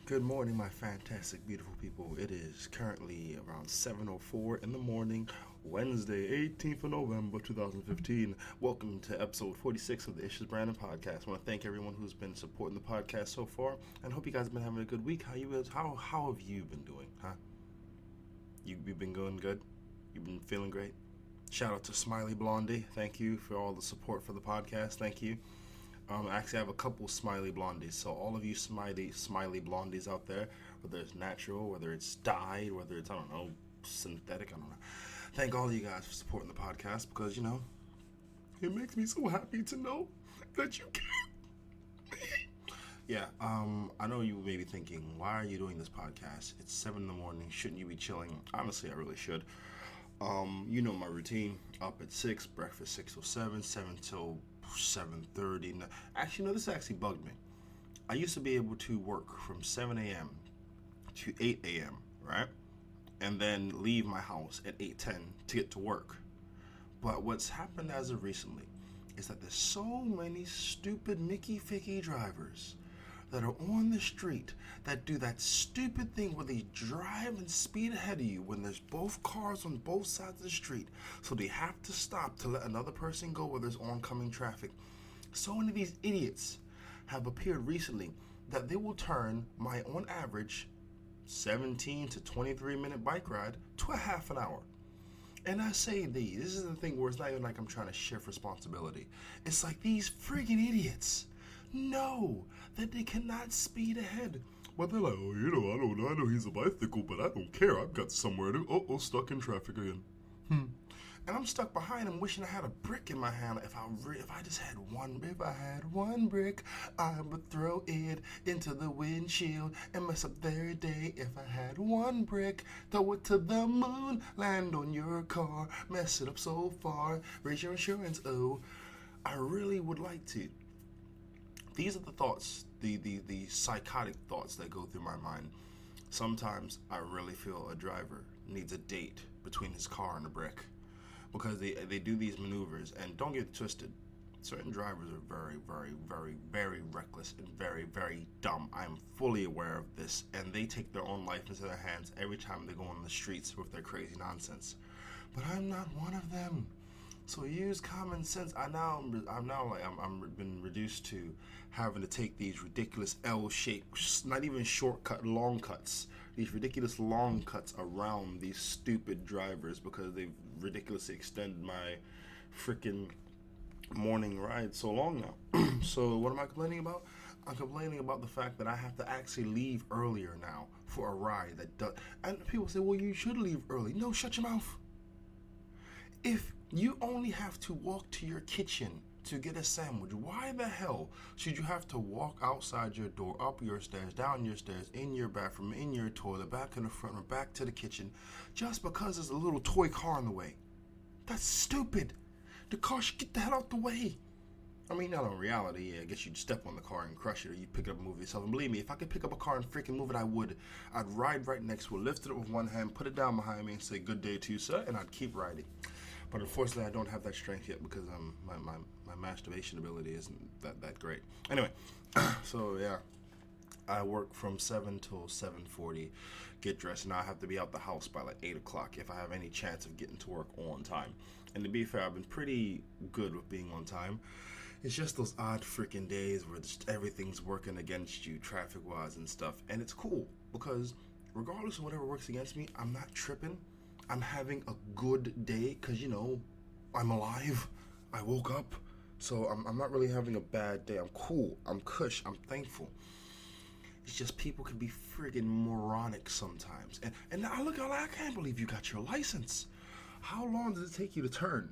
Good morning, my fantastic, beautiful people. It is currently around 7:04 in the morning, Wednesday, 18th of November, 2015. Welcome to episode 46 of the ItsJusBrandon Podcast. I want to thank everyone who's been supporting the podcast so far, and hope you guys have been having a good week. How have you been doing, huh? You've been going good? You've been feeling great? Shout out to Smiley Blondie. Thank you for all the support for the podcast. Thank you. Actually, I have a couple smiley blondies. So all of you smiley blondies out there, whether it's natural, whether it's dyed, whether it's, synthetic, I don't know. Thank all of you guys for supporting the podcast because, it makes me so happy to know that you can. Yeah, I know you may be thinking, why are you doing this podcast? It's 7 in the morning. Shouldn't you be chilling? Honestly, I really should. You know my routine. Up at 6, breakfast 6 till 7, 7 till 7:30. Actually, no, this actually bugged me. I used to be able to work from 7 a.m. to 8 a.m., right? And then leave my house at 8:10 to get to work. But what's happened as of recently is that there's so many stupid Mickey Ficky drivers that are on the street that do that stupid thing where they drive and speed ahead of you when there's both cars on both sides of the street, so they have to stop to let another person go where there's oncoming traffic. So many of these idiots have appeared recently that they will turn my, on average, 17 to 23 minute bike ride to a half an hour. And I say these, this is the thing where it's not even like I'm trying to shift responsibility. It's like these friggin' idiots know that they cannot speed ahead. But they're like, I know he's a bicycle, but I don't care. I've got somewhere to, stuck in traffic again. And I'm stuck behind him wishing I had a brick in my hand. If I had one brick, I would throw it into the windshield and mess up their day. If I had one brick, throw it to the moon, land on your car, mess it up so far, raise your insurance, I really would like to. These are the thoughts, the psychotic thoughts that go through my mind. Sometimes I really feel a driver needs a date between his car and a brick because they do these maneuvers. And don't get twisted, certain drivers are very, very, very, very reckless and very, very dumb. I'm fully aware of this, and they take their own life into their hands every time they go on the streets with their crazy nonsense. But I'm not one of them. So use common sense. I'm been reduced to having to take these ridiculous L-shaped, not even shortcut, long cuts. These ridiculous long cuts around these stupid drivers because they've ridiculously extended my freaking morning ride so long now. So what am I complaining about? I'm complaining about the fact that I have to actually leave earlier now for a ride that does. And people say, well, you should leave early. No, shut your mouth. If you only have to walk to your kitchen to get a sandwich, why the hell should you have to walk outside your door, up your stairs, down your stairs, in your bathroom, in your toilet, back in the front room, back to the kitchen, just because there's a little toy car in the way? That's stupid. The car should get the hell out the way. I mean, not in reality, I guess you'd step on the car and crush it, or you'd pick it up and move it yourself. And believe me, if I could pick up a car and freaking move it, I would. I'd ride right next to it, lift it up with one hand, put it down behind me, and say, good day to you, sir, and I'd keep riding. But unfortunately, I don't have that strength yet because my masturbation ability isn't that great. Anyway, so yeah, I work from 7 till 7:40, get dressed, and I have to be out the house by like 8 o'clock if I have any chance of getting to work on time. And to be fair, I've been pretty good with being on time. It's just those odd freaking days where just everything's working against you traffic-wise and stuff. And it's cool because regardless of whatever works against me, I'm not tripping. I'm having a good day because, I'm alive. I woke up. So I'm not really having a bad day. I'm cool. I'm cush. I'm thankful. It's just people can be friggin' moronic sometimes. And now look, I can't believe you got your license. How long does it take you to turn?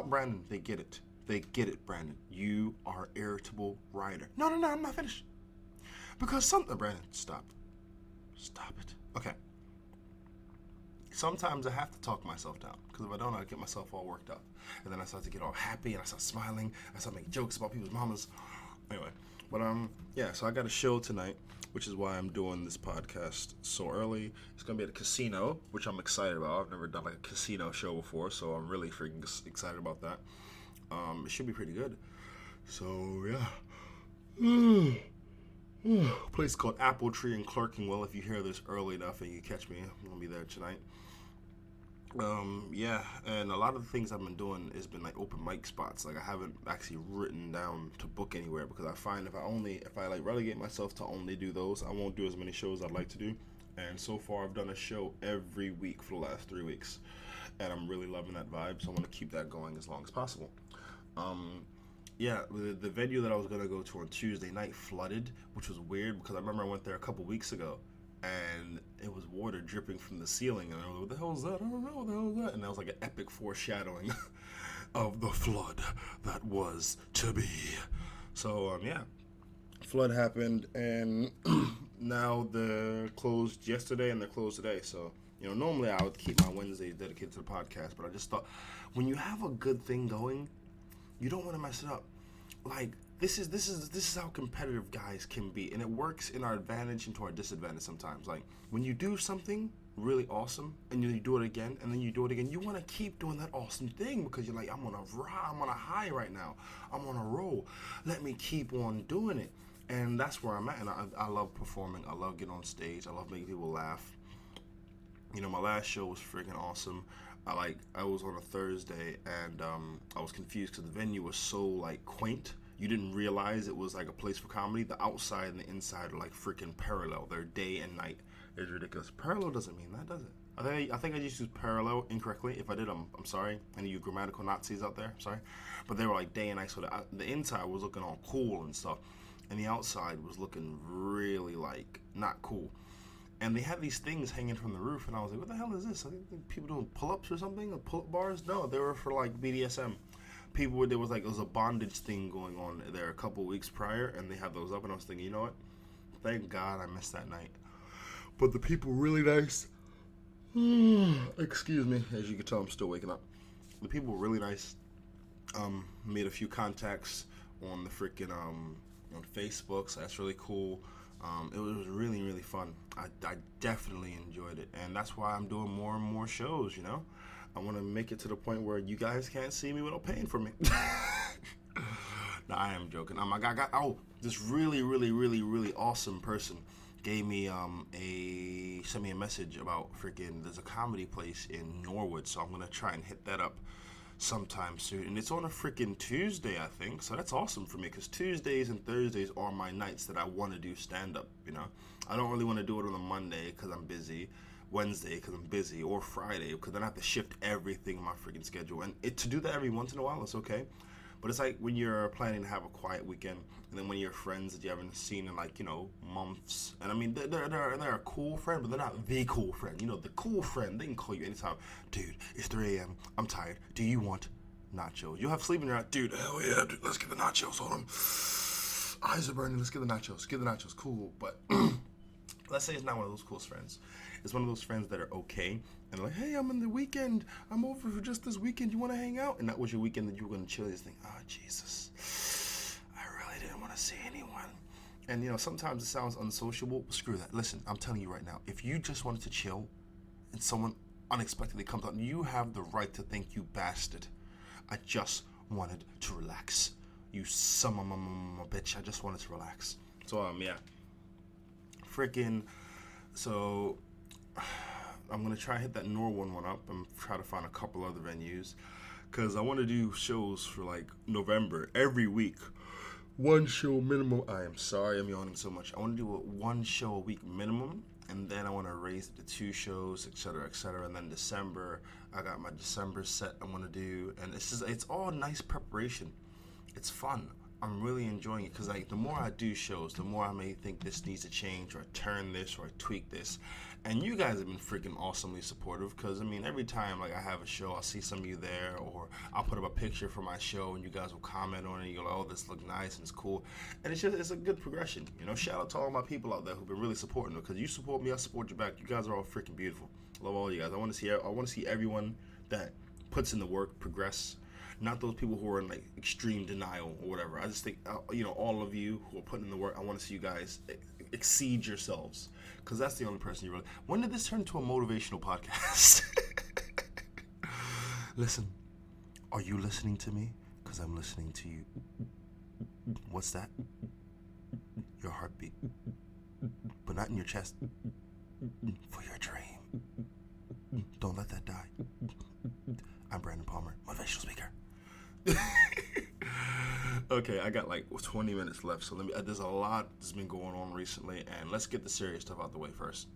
Brandon, they get it. They get it, Brandon. You are an irritable rider. No, I'm not finished. Because Brandon, stop. Stop it. Okay. Sometimes I have to talk myself down, because if I don't, I get myself all worked up. And then I start to get all happy, and I start smiling, I start making jokes about people's mamas. Anyway, but so I got a show tonight, which is why I'm doing this podcast so early. It's going to be at a casino, which I'm excited about. I've never done like a casino show before, so I'm really freaking excited about that. It should be pretty good. So, yeah. A place called Apple Tree in Clerkenwell. If you hear this early enough and you catch me, I'm gonna be there tonight. Yeah, and a lot of the things I've been doing has been like open mic spots. Like I haven't actually written down to book anywhere because I find if I like relegate myself to only do those, I won't do as many shows I'd like to do. And so far, I've done a show every week for the last 3 weeks, and I'm really loving that vibe. So I want to keep that going as long as possible. Yeah, the venue that I was gonna go to on Tuesday night flooded, which was weird because I remember I went there a couple weeks ago, and it was water dripping from the ceiling, and I was like, what the hell is that? I don't know, what the hell is that? And that was like an epic foreshadowing of the flood that was to be. So, yeah, flood happened, and now they're closed yesterday, and they're closed today, so, normally I would keep my Wednesdays dedicated to the podcast, but I just thought, when you have a good thing going, you don't want to mess it up. Like, this is how competitive guys can be, and it works in our advantage and to our disadvantage sometimes. Like when you do something really awesome and you do it again and then you do it again, you want to keep doing that awesome thing because you're like, I'm on a high right now, I'm on a roll, let me keep on doing it. And that's where I'm at. And I love performing, I love getting on stage, I love making people laugh. My last show was freaking awesome. I was on a Thursday, and I was confused because the venue was so like quaint. You didn't realize it was like a place for comedy. The outside and the inside are like freaking parallel. They're day and night. It's ridiculous. Parallel doesn't mean that, does it? I think I just used parallel incorrectly. If I did, I'm sorry. Any of you grammatical Nazis out there, I'm sorry. But they were like day and night. So the inside was looking all cool and stuff, and the outside was looking really like not cool. And they had these things hanging from the roof, and I was like, what the hell is this? I think people doing pull-ups or something, or pull-up bars? No, they were for like BDSM. There was a bondage thing going on there a couple weeks prior, and they had those up, and I was thinking, you know what? Thank God I missed that night. But the people really nice. Excuse me, as you can tell, I'm still waking up. The people were really nice. Made a few contacts on the freaking on Facebook, so that's really cool. It was really, really fun. I definitely enjoyed it, and that's why I'm doing more and more shows, I want to make it to the point where you guys can't see me without paying for me. No, I am joking. This really, really, really, really awesome person gave me sent me a message about there's a comedy place in Norwood, so I'm going to try and hit that up sometime soon, and it's on a freaking Tuesday, I think, so that's awesome for me, because Tuesdays and Thursdays are my nights that I want to do stand-up, I don't really want to do it on a Monday, because I'm busy, Wednesday, because I'm busy, or Friday, because then I have to shift everything in my freaking schedule, and to do that every once in a while, it's okay, but it's like when you're planning to have a quiet weekend, and then when your friends that you haven't seen in months, and I mean, they're a cool friend, but they're not the cool friend, the cool friend, they can call you anytime, dude, it's 3 a.m., I'm tired, do you want nachos? You'll have sleep in your eye, dude, hell yeah, dude, let's get the nachos, hold on, eyes are burning, let's get the nachos, cool, but let's say it's not one of those cool friends. It's one of those friends that are okay, and like, hey, I'm in the weekend. I'm over for just this weekend. You want to hang out? And that was your weekend that you were going to chill. You think, oh, Jesus, I really didn't want to see anyone. And, sometimes it sounds unsociable. Screw that. Listen, I'm telling you right now, if you just wanted to chill and someone unexpectedly comes out, you have the right to think, you bastard, I just wanted to relax. You son of a bitch, I just wanted to relax. So, yeah. So I'm going to try to hit that Norwood one up and try to find a couple other venues, because I want to do shows for November every week. One show minimum. I am sorry I'm yawning so much. I want to do one show a week minimum, and then I want to raise it to 2 shows, etc., etc. And then December, I got my December set I want to do, and it's all nice preparation. It's fun. I'm really enjoying it, because the more I do shows, the more I may think this needs to change, or turn this, or tweak this. And you guys have been freaking awesomely supportive, because every time I have a show, I'll see some of you there, or I'll put up a picture for my show and you guys will comment on it, and you're like, oh, this looks nice and it's cool. And it's a good progression. Shout out to all my people out there who've been really supporting it, because you support me, I support you back. You guys are all freaking beautiful. Love all you guys. I want to see everyone that puts in the work progress. Not those people who are in extreme denial or whatever. I just think, all of you who are putting in the work, I want to see you guys exceed yourselves, because that's the only person you really. When did this turn into a motivational podcast? Listen, are you listening to me? Because I'm listening to you. What's that? your heartbeat, but not in your chest, for your dream. Don't let that die. I'm Brandon Palmer, motivational speaker. Okay, I got like 20 minutes left, so there's a lot that's been going on recently, and let's get the serious stuff out the way first.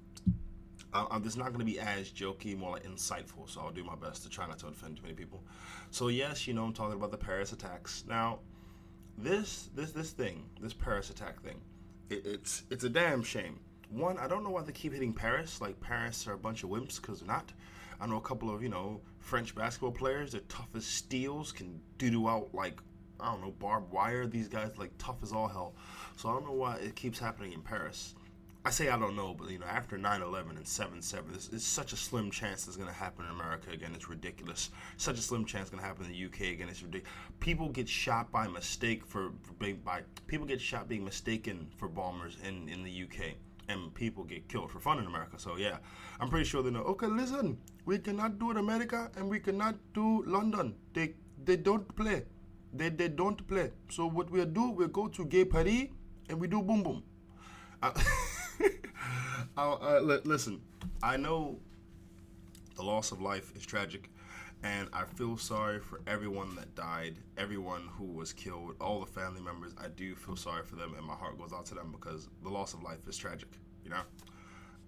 This is not going to be as jokey, more like insightful, so I'll do my best to try not to offend too many people. So yes, I'm talking about the Paris attacks. Now, this Paris attack thing, it's a damn shame. One, I don't know why they keep hitting Paris. Like, Paris are a bunch of wimps, because they're not. I know a couple of, French basketball players. They're tough as steels, can doo out, like, I don't know, barbed wire. These guys, like, tough as all hell. So I don't know why it keeps happening in Paris. I say I don't know, but, after 9/11 and 7/7, it's such a slim chance it's going to happen in America again. It's ridiculous. Such a slim chance it's going to happen in the UK again. It's ridiculous. People get shot by mistake people get shot being mistaken for bombers in the UK. And people get killed for fun in America. So yeah, I'm pretty sure they know, okay, listen, we cannot do it America and we cannot do London. They don't play. They don't play. So what we'll do, we'll go to Gay Paris and we do boom boom. Listen, I know the loss of life is tragic, and I feel sorry for everyone that died, everyone who was killed, all the family members. I do feel sorry for them, and my heart goes out to them because the loss of life is tragic,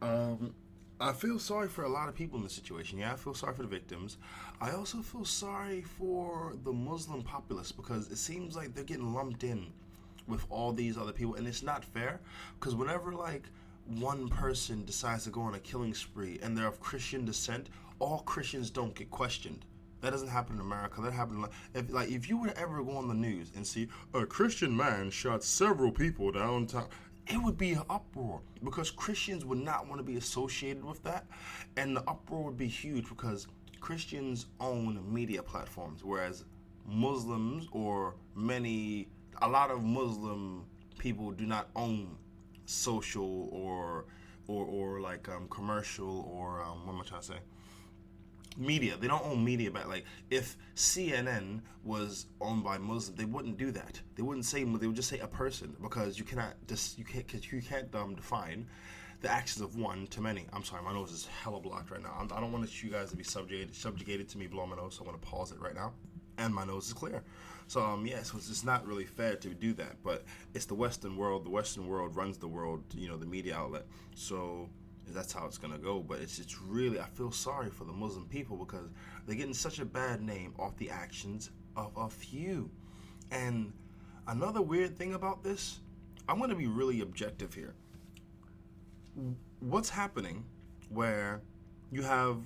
I feel sorry for a lot of people in this situation. Yeah, I feel sorry for the victims. I also feel sorry for the Muslim populace because it seems like they're getting lumped in with all these other people, and it's not fair because whenever, like, one person decides to go on a killing spree and they're of Christian descent, all Christians don't get questioned. That doesn't happen in America. That happens if you were to ever go on the news and see a Christian man shot several people downtown, it would be an uproar because Christians would not want to be associated with that, and the uproar would be huge because Christians own media platforms, whereas Muslims or a lot of Muslim people do not own social or like commercial or what am I trying to say? Media. They don't own media back. Like, if CNN was owned by Muslims, they wouldn't do that. They wouldn't say, they would just say a person, because you can't define the actions of one to many. I'm sorry, my nose is hella blocked right now. I don't want you guys to be subjugated to me blowing my nose, so I'm going to pause it right now. And my nose is clear. So, so it's just not really fair to do that. But it's the Western world. The Western world runs the world, the media outlet. So that's how it's going to go. But it's really, I feel sorry for the Muslim people because they're getting such a bad name off the actions of a few. And another weird thing about this, I'm going to be really objective here. What's happening where you have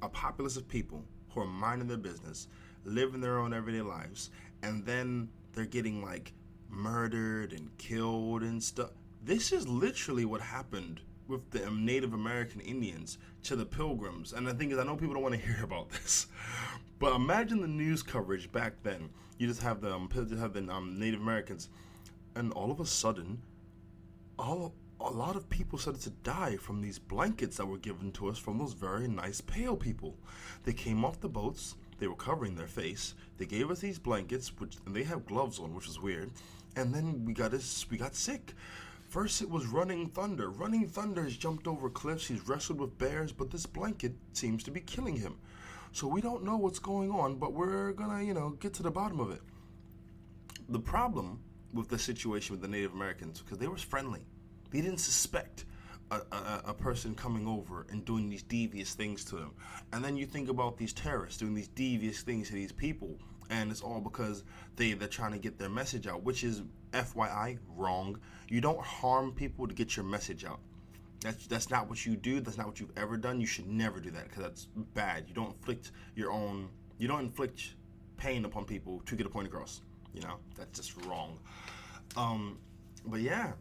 a populace of people who are minding their business, living their own everyday lives, and then they're getting, like, murdered and killed and stuff. This is literally what happened with the Native American Indians to the Pilgrims. And the thing is, I know people don't want to hear about this, but imagine the news coverage back then. You just have the Native Americans, and all of a sudden, a lot of people started to die from these blankets that were given to us from those very nice pale people. They came off the boats. They were covering their face. They gave us these blankets, and they have gloves on, which is weird. And then we got sick. First, it was running thunder. Running thunder has jumped over cliffs. He's wrestled with bears, but this blanket seems to be killing him. So we don't know what's going on, but we're gonna, get to the bottom of it. The problem with the situation with the Native Americans, because they were friendly, they didn't suspect a person coming over and doing these devious things to them. And then you think about these terrorists doing these devious things to these people, and it's all because they're trying to get their message out, which is, FYI, wrong. You don't harm people to get your message out. That's not what you do. That's not what you've ever done. You should never do that because that's bad. You don't inflict pain upon people to get a point across. That's just wrong. But yeah.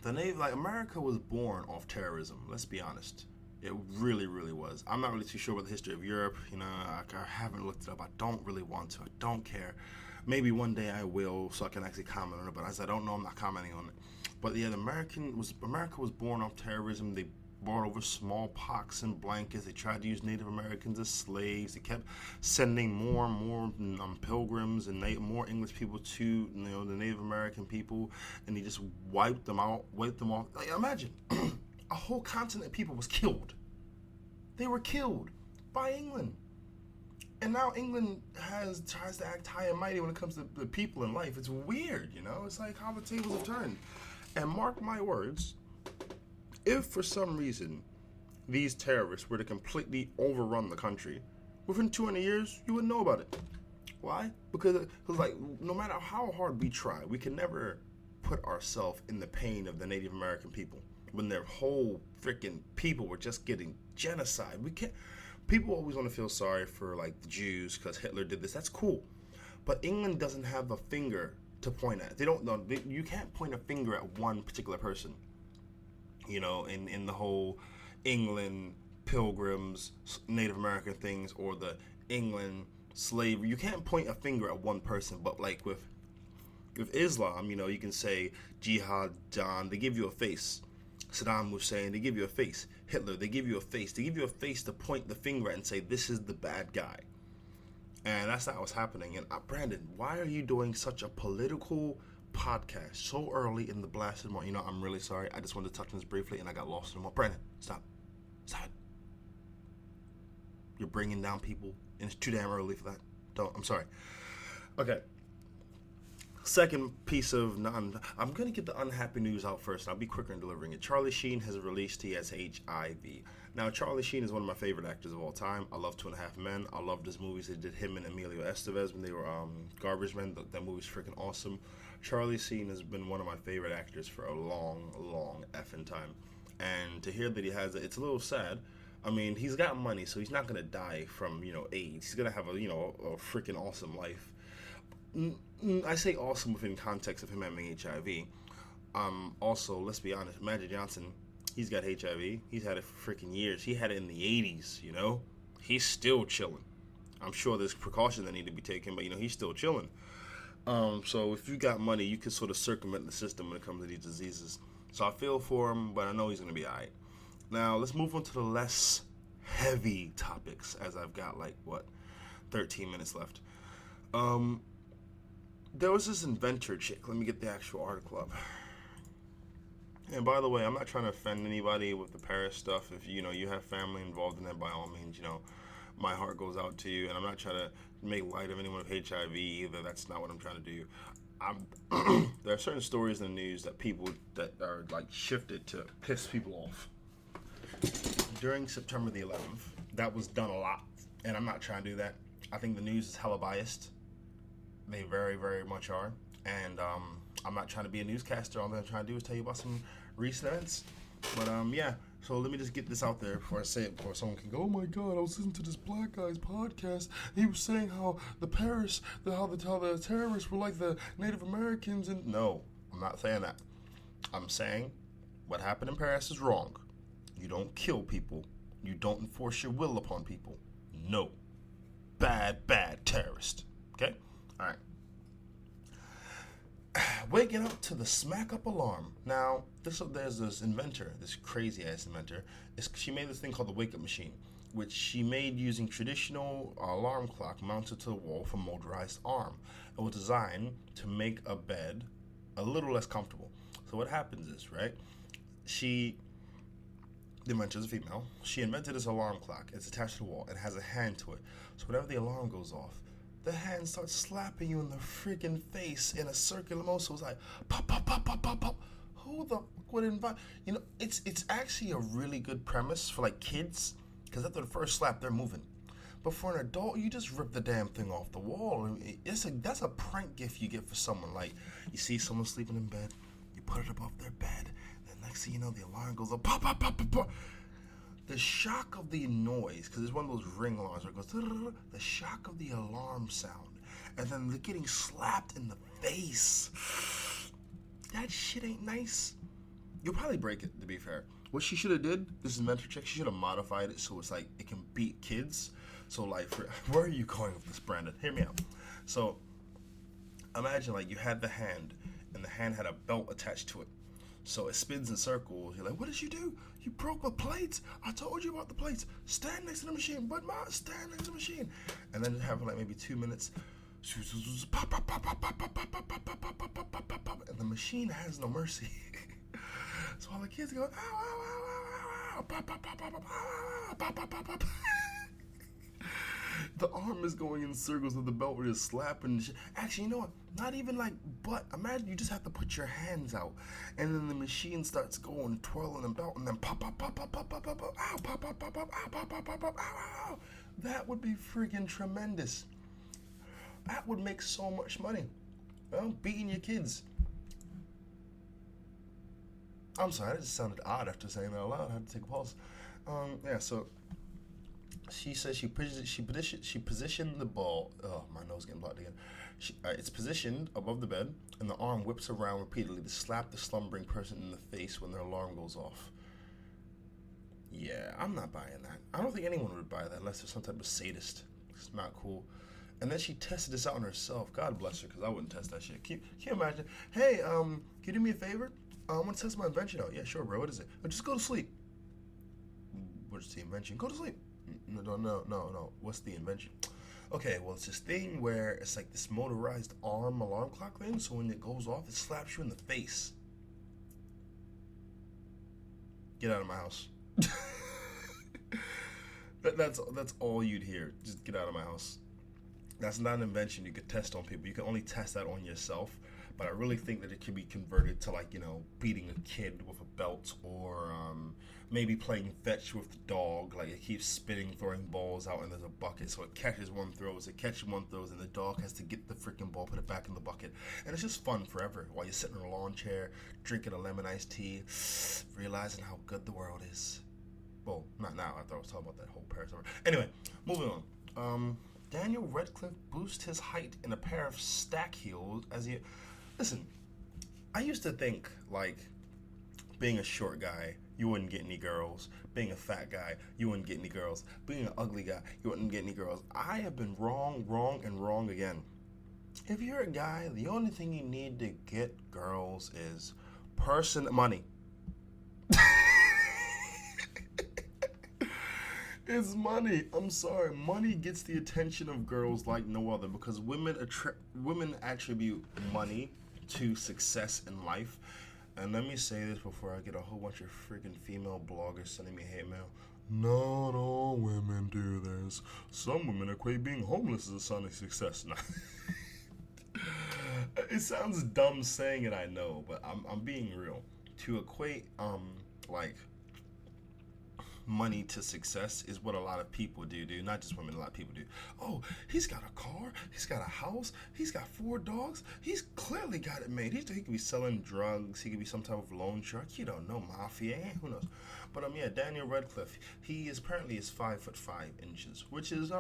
America was born off terrorism. Let's be honest. It really, really was. I'm not really too sure about the history of Europe. I haven't looked it up. I don't really want to. I don't care. Maybe one day I will, so I can actually comment on it. But as I don't know, I'm not commenting on it. But yeah, America was born off terrorism. They brought over smallpox and blankets. They tried to use Native Americans as slaves. They kept sending more and more pilgrims and more English people to the Native American people, and they just wiped them off. Like, imagine a whole continent of people was killed. They were killed by England. And now England tries to act high and mighty when it comes to the people in life. It's weird, It's like how the tables have turned. And mark my words, if for some reason these terrorists were to completely overrun the country, within 200 years, you wouldn't know about it. Why? Because like, no matter how hard we try, we can never put ourselves in the pain of the Native American people when their whole freaking people were just getting genocide. We can't. People always want to feel sorry for like the Jews because Hitler did this. That's cool, but England doesn't have a finger to point at. They don't know. You can't point a finger at one particular person. In the whole England pilgrims, Native American things, or the England slavery. You can't point a finger at one person. But like with Islam, you can say Jihad, John. They give you a face. Saddam Hussein, they give you a face. Hitler, they give you a face. They give you a face to point the finger at and say, this is the bad guy. And that's not what's happening. And Brandon, why are you doing such a political podcast so early in the blasted morning? I'm really sorry. I just wanted to touch on this briefly and I got lost in the Brandon, stop. Stop it. You're bringing down people and it's too damn early for that. I'm sorry. Okay. Second piece of I'm going to get the unhappy news out first. I'll be quicker in delivering it. Charlie Sheen has released he has HIV. Now, Charlie Sheen is one of my favorite actors of all time. I love 2.5 Men. I love his movies. They did him and Emilio Estevez when they were Garbage Men. That movie's freaking awesome. Charlie Sheen has been one of my favorite actors for a long, long effing time. And to hear that he has it, it's a little sad. I mean, he's got money, so he's not going to die from, AIDS. He's going to have a freaking awesome life. I say awesome within context of him having HIV. Also, let's be honest, Magic Johnson, he's got HIV. He's had it for freaking years. He had it in the 80s, He's still chilling. I'm sure there's precautions that need to be taken, but, he's still chilling. So if you got money, you can sort of circumvent the system when it comes to these diseases. So I feel for him, but I know he's going to be all right. Now, let's move on to the less heavy topics, as I've got, 13 minutes left. There was this inventor chick. Let me get the actual article up. And by the way, I'm not trying to offend anybody with the Paris stuff. If you have family involved in that, by all means, my heart goes out to you. And I'm not trying to make light of anyone with HIV either. That's not what I'm trying to do. There are certain stories in the news that people that are shifted to piss people off. During September the 11th, that was done a lot, and I'm not trying to do that. I think the news is hella biased. They very, very much are. And I'm not trying to be a newscaster. All I'm trying to do is tell you about some recent events. But yeah, so let me just get this out there before I say it, before someone can go, oh my God, I was listening to this black guy's podcast. He was saying how the terrorists were like the Native Americans. And no, I'm not saying that. I'm saying what happened in Paris is wrong. You don't kill people. You don't enforce your will upon people. No. Bad terrorist. Okay? All right. Waking up to the smack up alarm. Now, there's this inventor, this crazy ass inventor. She made this thing called the wake up machine, which she made using traditional alarm clock mounted to the wall from motorized arm. It was designed to make a bed a little less comfortable. So what happens is, right? The inventor is a female. She invented this alarm clock. It's attached to the wall. It has a hand to it. So whenever the alarm goes off, the hand starts slapping you in the freaking face in a circular motion. So it's like pop, pop, pop, pop, pop, pop. Who the fuck would invite? It's actually a really good premise for kids, because after the first slap, they're moving. But for an adult, you just rip the damn thing off the wall. That's a prank gift you get for someone. You see someone sleeping in bed, you put it above their bed. Next thing you know, the alarm goes up, pop, pop, pop, pop, pop. The shock of the noise, because it's one of those ring alarms where it goes, the shock of the alarm sound, and then the getting slapped in the face. That shit ain't nice. You'll probably break it, to be fair. What she should have did, this inventor chick, she should have modified it so it's it can beat kids. So where are you going with this, Brandon? Hear me out. So imagine you had the hand, and the hand had a belt attached to it. So it spins in circles. You're like, what did you do? You broke the plates. I told you about the plates. Stand next to the machine. But stand next to the machine. And then it happened like maybe 2 minutes. Pop, pop, pop, pop, pop, pop, pop, pop, pop, pop, pop, pop, pop, pop, pop. And the machine has no mercy. So all the kids go, ow, ow, ow, ow, ow, pop, pop, pop, pop, pop, pop, pop, pop, pop. The arm is going in circles with the belt where it's slapping. Actually, you know what? Not even like butt. Imagine you just have to put your hands out, and then the machine starts going, twirling the belt, and then pop, pop, pop, pop, pop, pop, pop, pop, ow, pop, pop, pop, pop, ow, pop, pop, pop, pop, ow, ow. That would be freaking tremendous. That would make so much money. Well, beating your kids. I'm sorry, that just sounded odd after saying that out loud. I had to take a pause. Yeah, so she says she positioned the ball. Oh, my nose getting blocked again. It's positioned above the bed, and the arm whips around repeatedly to slap the slumbering person in the face when their alarm goes off. Yeah, I'm not buying that. I don't think anyone would buy that unless they're some type of sadist. It's not cool. And then she tested this out on herself. God bless her, because I wouldn't test that shit. Can you imagine? Hey, can you do me a favor? I want to test my invention out. Yeah, sure, bro. What is it? Just go to sleep. What's the invention? Go to sleep. No. What's the invention? Okay, well, it's this thing where it's like this motorized arm alarm clock thing, so when it goes off, it slaps you in the face. Get out of my house. That's all you'd hear. Just get out of my house. That's not an invention you could test on people. You can only test that on yourself. But I really think that it can be converted to, like, beating a kid with a belt, or maybe playing fetch with the dog. Like, it keeps spinning, throwing balls out, and there's a bucket. So it catches one, throws, and the dog has to get the freaking ball, put it back in the bucket. And it's just fun forever while you're sitting in a lawn chair, drinking a lemon iced tea, realizing how good the world is. Well, not now. I thought I was talking about that whole Paris summer. Anyway, moving on. Daniel Radcliffe boosts his height in a pair of stack heels as he... Listen, I used to think, like, being a short guy, you wouldn't get any girls. Being a fat guy, you wouldn't get any girls. Being an ugly guy, you wouldn't get any girls. I have been wrong again. If you're a guy, the only thing you need to get girls is money. It's money. I'm sorry. Money gets the attention of girls like no other, because women attribute money to success in life. And let me say this before I get a whole bunch of freaking female bloggers sending me hate mail. Not all women do this. Some women equate being homeless as a sign of success. It sounds dumb saying it, I know, but I'm being real. To equate like money to success is what a lot of people do, not just women, a lot of people do. Oh, he's got a car, he's got a house, he's got 4 dogs, he's clearly got it made. He could be selling drugs, he could be some type of loan shark, you don't know, mafia, who knows. But yeah, Daniel Radcliffe, he is apparently 5'5", which is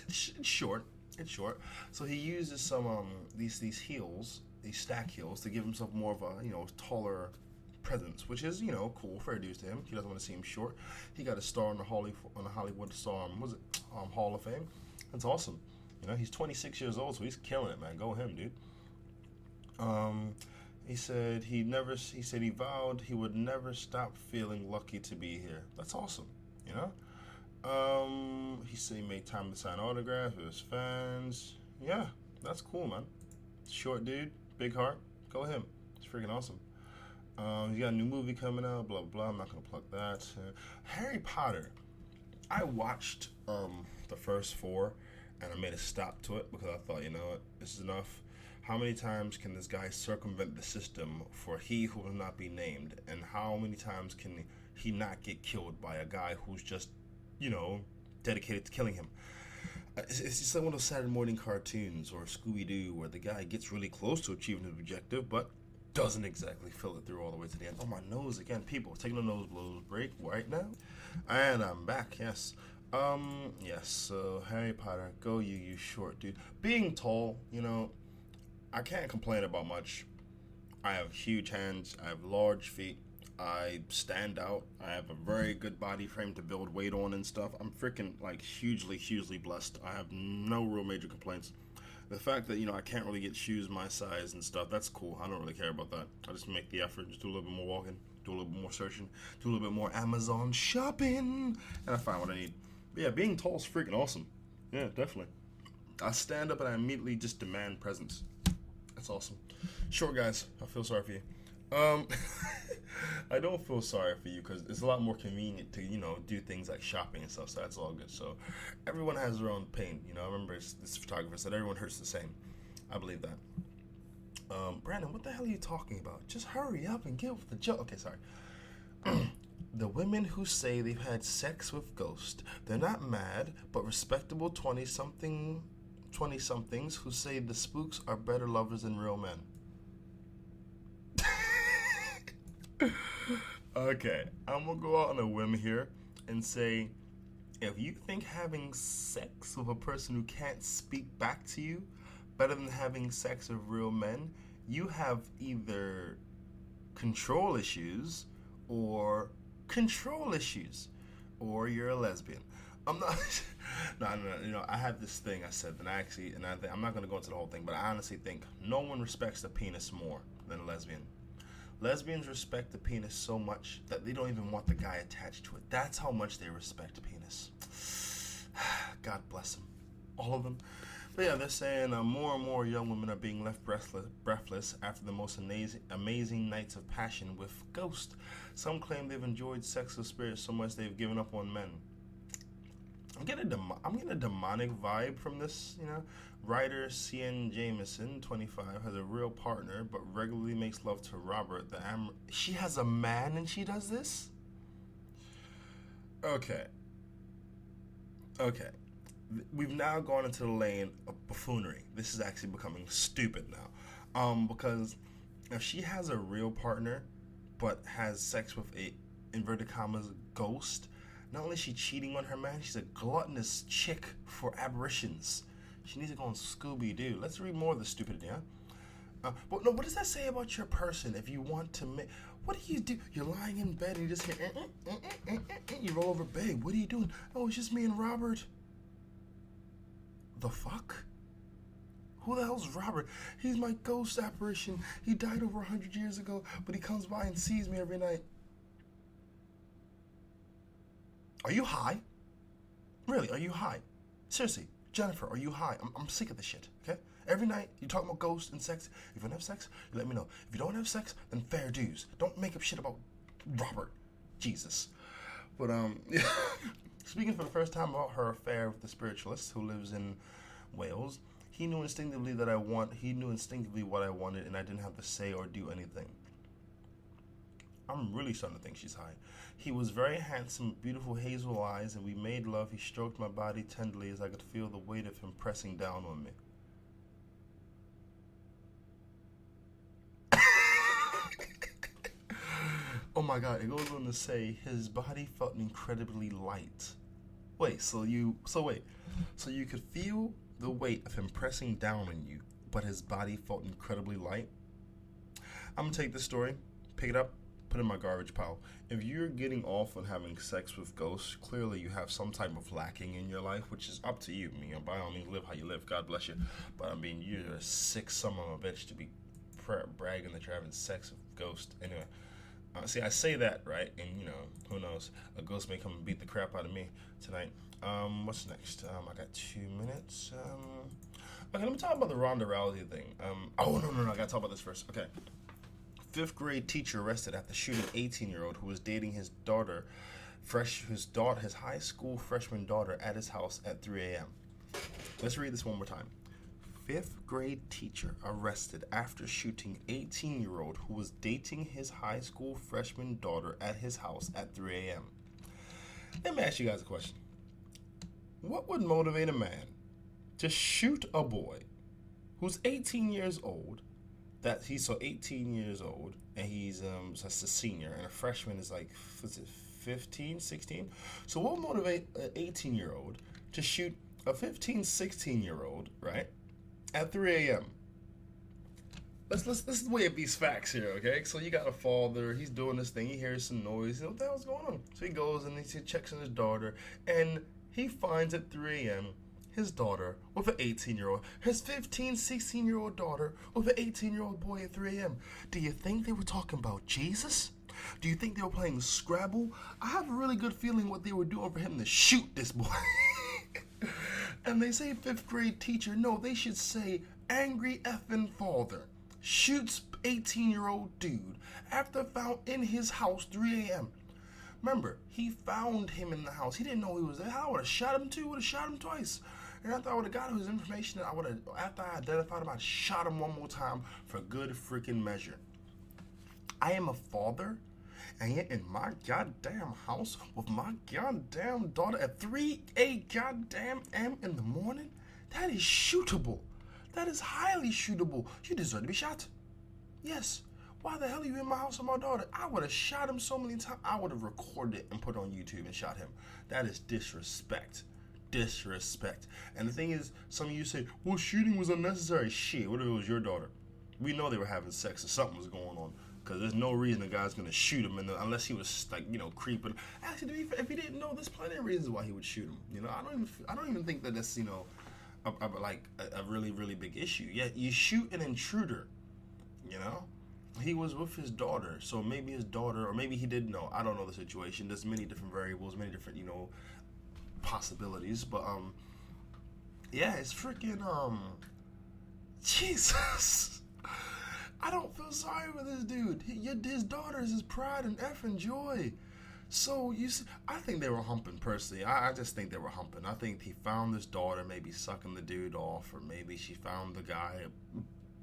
it's short. It's short. So he uses some these heels, these stack heels, to give himself more of a taller presence, which is cool, fair dues to him. He doesn't want to seem short. He got a star on the Hollywood Hall of Fame. That's awesome. He's 26 years old, so he's killing it, man. Go him, dude. He said he vowed he would never stop feeling lucky to be here. That's awesome. He said he made time to sign autographs with his fans. Yeah, that's cool, man. Short dude, big heart. Go him. It's freaking awesome. He's got a new movie coming out, blah, blah. I'm not going to plug that. Harry Potter. I watched the first 4, and I made a stop to it because I thought, this is enough. How many times can this guy circumvent the system for he who will not be named? And how many times can he not get killed by a guy who's just, dedicated to killing him? It's just like one of those Saturday morning cartoons or Scooby-Doo where the guy gets really close to achieving his objective, but doesn't exactly fill it through all the way to the end. Oh, my nose again. People, taking a nose blows break right now. And I'm back, yes. So Harry Potter, go you short dude. Being tall, I can't complain about much. I have huge hands. I have large feet. I stand out. I have a very good body frame to build weight on and stuff. I'm freaking, hugely blessed. I have no real major complaints. The fact that, I can't really get shoes my size and stuff, that's cool. I don't really care about that. I just make the effort, just do a little bit more walking, do a little bit more searching, do a little bit more Amazon shopping, and I find what I need. But yeah, being tall is freaking awesome. Yeah, definitely. I stand up and I immediately just demand presence. That's awesome. Short guys, I feel sorry for you. I don't feel sorry for you because it's a lot more convenient to, do things like shopping and stuff, so that's all good. So everyone has their own pain, I remember this photographer said everyone hurts the same. I believe that. Brandon, what the hell are you talking about? Just hurry up and get with the joke. Okay, sorry. The women who say they've had sex with ghosts, they're not mad, but respectable 20-somethings who say the spooks are better lovers than real men. Okay, I'm gonna go out on a whim here and say, if you think having sex with a person who can't speak back to you better than having sex with real men, you have either control issues or you're a lesbian. I'm not. No. I have this thing I said, I'm not gonna go into the whole thing, but I honestly think no one respects the penis more than a lesbian. Lesbians respect the penis so much that they don't even want the guy attached to it. That's how much they respect penis. God bless them. All of them. But yeah, they're saying more and more young women are being left breathless after the most amazing nights of passion with ghosts. Some claim they've enjoyed sex with spirits so much they've given up on men. I'm getting a demonic vibe from this, Writer C.N. Jameson, 25, has a real partner, but regularly makes love to Robert. She has a man and she does this? Okay. We've now gone into the lane of buffoonery. This is actually becoming stupid now. Because if she has a real partner, but has sex with a, inverted commas, ghost, not only is she cheating on her man, she's a gluttonous chick for aberrations. She needs to go on Scooby-Doo. Let's read more of the stupidity, huh? But no, what does that say about your person? If you want to make, what do you do? You're lying in bed and you just hear, you roll over, babe, what are you doing? Oh, it's just me and Robert. The fuck? Who the hell's Robert? He's my ghost apparition. He died over 100 years ago, but he comes by and sees me every night. Are you high? Really, are you high? Seriously, Jennifer, are you high? I'm sick of this shit, okay? Every night, you talk about ghosts and sex. If you don't have sex, you let me know. If you don't have sex, then fair dues. Don't make up shit about Robert. Jesus. But, speaking for the first time about her affair with the spiritualist who lives in Wales, he knew instinctively what I wanted, and I didn't have to say or do anything. I'm really starting to think she's high. He was very handsome, beautiful hazel eyes, and we made love. He stroked my body tenderly as I could feel the weight of him pressing down on me. Oh my God, it goes on to say his body felt incredibly light. So you could feel the weight of him pressing down on you, but his body felt incredibly light? I'm gonna take this story, pick it up, put it in my garbage pile. If you're getting off on having sex with ghosts, clearly you have some type of lacking in your life, which is up to you. By all means, live how you live. God bless you. But you're a sick son of a bitch to be bragging that you're having sex with ghosts. Anyway, see, I say that, right? And, who knows? A ghost may come and beat the crap out of me tonight. What's next? I got 2 minutes. Okay, let me talk about the Ronda Rousey thing. No, I gotta talk about this first. Okay. 5th grade teacher arrested after shooting 18-year-old who was dating his high school freshman daughter at his house at 3 a.m. Let's read this one more time. 5th grade teacher arrested after shooting 18-year-old who was dating his high school freshman daughter at his house at 3 a.m. Let me ask you guys a question. What would motivate a man to shoot a boy who's 18 years old, he's 18 years old, and he's that's a senior, and a freshman is 15, 16? So what would motivate an 18-year-old to shoot a 15, 16-year-old, right, at 3 a.m.? Let's weigh up these facts here, okay? So you got a father, he's doing this thing, he hears some noise, what the hell's going on? So he goes and he checks on his daughter, and he finds at 3 a.m. his daughter with an 18-year-old, his 15, 16-year-old daughter with an 18-year-old boy at 3 a.m. Do you think they were talking about Jesus? Do you think they were playing Scrabble? I have a really good feeling what they were doing for him to shoot this boy. And they say 5th grade teacher. No, they should say angry effing father shoots 18-year-old dude after found in his house 3 a.m. Remember, he found him in the house. He didn't know he was there. I would have shot him too. Would have shot him twice. And after I would have got his information, after I identified him, I'd shot him one more time for good freaking measure. I am a father, and yet in my goddamn house with my goddamn daughter at 3 goddamn a.m. in the morning? That is shootable. That is highly shootable. You deserve to be shot. Yes. Why the hell are you in my house with my daughter? I would have shot him so many times. I would have recorded it and put it on YouTube and shot him. That is disrespect. Disrespect. And the thing is, some of you say, well, shooting was unnecessary. Shit, what if it was your daughter? We know they were having sex or something was going on. Because there's no reason the guy's going to shoot him unless he was, creeping. Actually, if he didn't know, there's plenty of reasons why he would shoot him. I don't even think that that's, a really, really big issue. Yeah, you shoot an intruder, He was with his daughter, so maybe his daughter, or maybe he didn't know. I don't know the situation. There's many different variables, many different, possibilities. But, it's freaking, Jesus. I don't feel sorry for this dude. His daughter is his pride and effing joy. So, you see, I think they were humping, personally. I just think they were humping. I think he found his daughter maybe sucking the dude off, or maybe she found the guy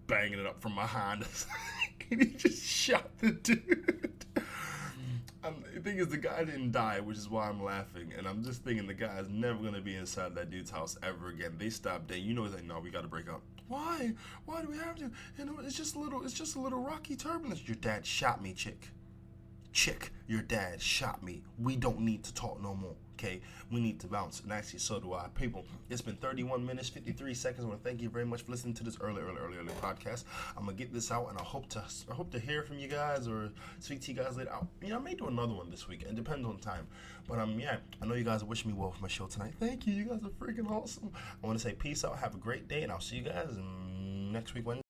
banging it up from behind us. And he just shot the dude. The thing is, the guy didn't die, which is why I'm laughing. And I'm just thinking the guy is never going to be inside that dude's house ever again. They stopped dating. He's no, we got to break up. Why? Why do we have to? It's just a little rocky turbulence. Your dad shot me, chick, your dad shot me. We don't need to talk no more, okay? We need to bounce, and actually, so do I. People, it's been 31 minutes, 53 seconds. I want to thank you very much for listening to this early podcast. I'm gonna get this out, and I hope to hear from you guys or speak to you guys later. I may do another one this week. It depends on time. But I know you guys are wishing me well for my show tonight. Thank you. You guys are freaking awesome. I want to say peace out. Have a great day, and I'll see you guys next week Wednesday.